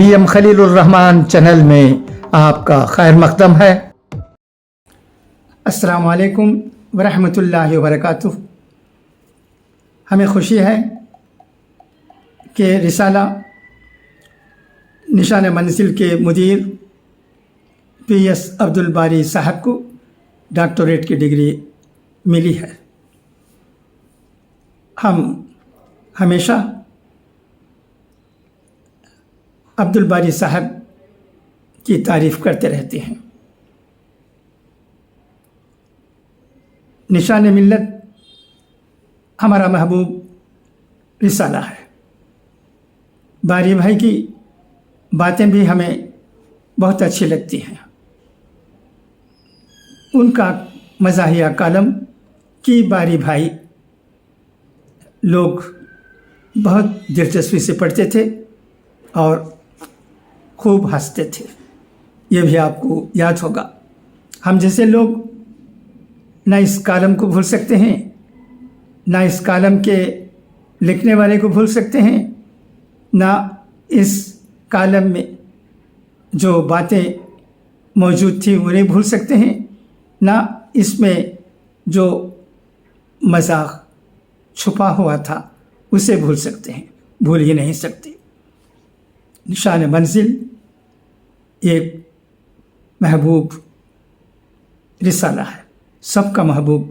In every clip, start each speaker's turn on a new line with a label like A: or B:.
A: VM خلیل الرحمان channel میں آپ کا خیر مقدم ہے۔ السلام علیکم ورحمۃ اللہ وبرکاتہ۔ ہمیں خوشی ہے کہ رسالہ نشان منزل کے مدیر PS عبدالباری صاحب کو ڈاکٹریٹ کی ڈگری ملی ہے۔ ہم ہمیشہ عبدالباری صاحب کی تعریف کرتے رہتے ہیں۔ نشان ملت ہمارا محبوب رسالہ ہے۔ باری بھائی کی باتیں بھی ہمیں بہت اچھی لگتی ہیں۔ ان کا مزاحیہ کالم کی باری بھائی لوگ بہت دلچسپی سے پڑھتے تھے اور خوب ہنستے تھے۔ یہ بھی آپ کو یاد ہوگا۔ ہم جیسے لوگ نہ اس کالم کو بھول سکتے ہیں، نہ اس کالم کے لکھنے والے کو بھول سکتے ہیں، نہ اس کالم میں جو باتیں موجود تھیں انہیں بھول سکتے ہیں، نہ اس میں جو مذاق چھپا ہوا تھا اسے بھول سکتے ہیں، بھول ہی نہیں سکتے۔ نشان منزل ایک محبوب رسالہ ہے، سب کا محبوب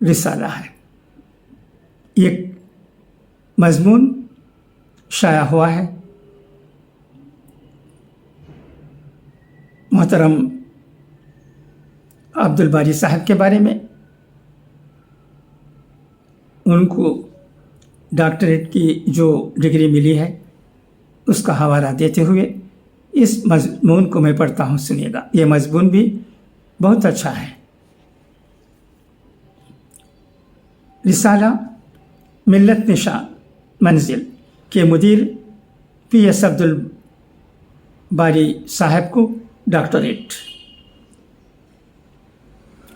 A: رسالہ ہے۔ ایک مضمون شائع ہوا ہے، محترم عبدالباری صاحب کے بارے میں۔ ان کو ڈاکٹریٹ کی جو ڈگری ملی ہے اس کا حوالہ دیتے ہوئے اس مضمون کو میں پڑھتا ہوں، سنیے گا۔ یہ مضمون بھی بہت اچھا ہے۔ رسالہ ملت نشان منزل کے مدیر PS عبدالباری صاحب کو ڈاکٹریٹ۔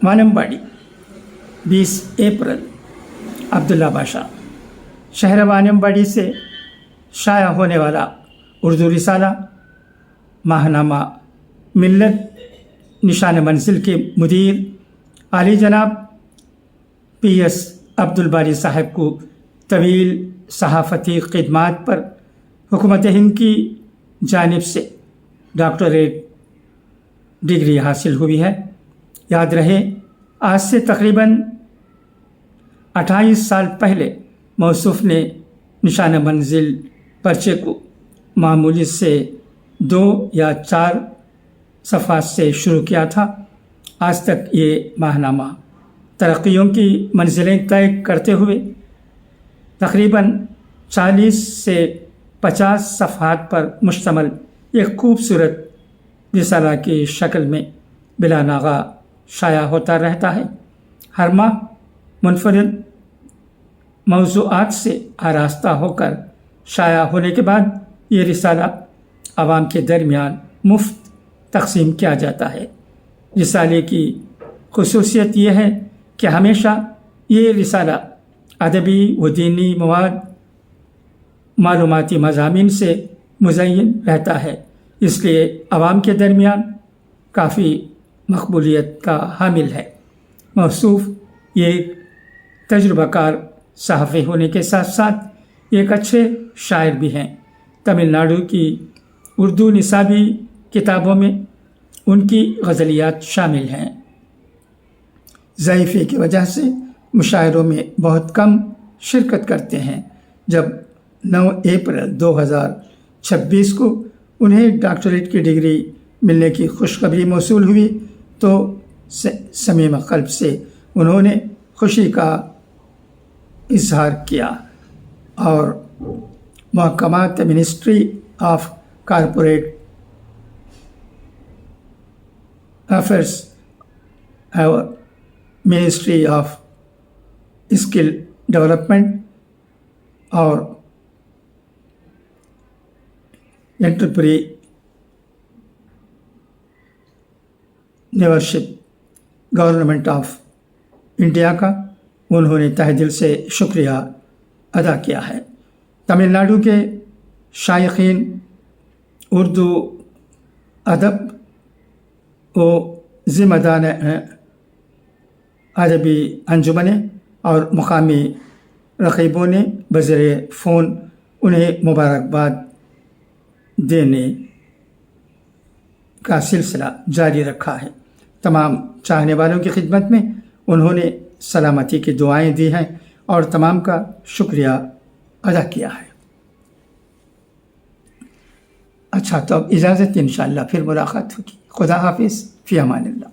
A: وانمباڑی 20 اپریل۔ عبداللہ باشا۔ شہر وانمباڑی سے شائع ہونے والا اردو رسالہ ماہنامہ ملت نشان منزل کے مدیر عالی جناب PS عبدالباری صاحب کو طویل صحافتی خدمات پر حکومت ہند کی جانب سے ڈاکٹریٹ ڈگری حاصل ہوئی ہے۔ یاد رہے، آج سے تقریباً 28 سال پہلے موصوف نے نشان منزل پرچے کو معمولی سے 2 یا 4 صفحات سے شروع کیا تھا۔ آج تک یہ ماہنامہ ترقیوں کی منزلیں طے کرتے ہوئے تقریباً 40 سے 50 صفحات پر مشتمل ایک خوبصورت رسالہ کی شکل میں بلا ناغہ شائع ہوتا رہتا ہے۔ ہر ماہ منفرد موضوعات سے آراستہ ہو کر شائع ہونے کے بعد یہ رسالہ عوام کے درمیان مفت تقسیم کیا جاتا ہے۔ رسالے کی خصوصیت یہ ہے کہ ہمیشہ یہ رسالہ ادبی و دینی مواد، معلوماتی مضامین سے مزین رہتا ہے، اس لیے عوام کے درمیان کافی مقبولیت کا حامل ہے۔ موصوف یہ ایک تجربہ کار صحافی ہونے کے ساتھ ساتھ ایک اچھے شاعر بھی ہیں۔ تمل ناڈو کی اردو نصابی کتابوں میں ان کی غزلیات شامل ہیں۔ ضعیفی کی وجہ سے مشاعروں میں بہت کم شرکت کرتے ہیں۔ جب 9 اپریل 2026 کو انہیں ڈاکٹریٹ کی ڈگری ملنے کی خوشخبری موصول ہوئی تو صمیم قلب سے انہوں نے خوشی کا اظہار کیا اور محکمات منسٹری آف کارپوریٹ افیئرس اور منسٹری آف اسکل ڈیولپمنٹ اور انٹرپرینیورشپ گورنمنٹ آف انڈیا کا انہوں نے تہہ دل سے شکریہ ادا کیا ہے۔ تمل ناڈو کے شائقین اردو ادب و ذمہ دار عربی انجمنیں اور مقامی رقیبوں نے بذریعہ فون انہیں مبارکباد دینے کا سلسلہ جاری رکھا ہے۔ تمام چاہنے والوں کی خدمت میں انہوں نے سلامتی کی دعائیں دی ہیں اور تمام کا شکریہ ادا کیا ہے۔ اچھا، تو اب اجازت، انشاءاللہ پھر ملاقات ہوگی۔ خدا حافظ، فی امان اللہ۔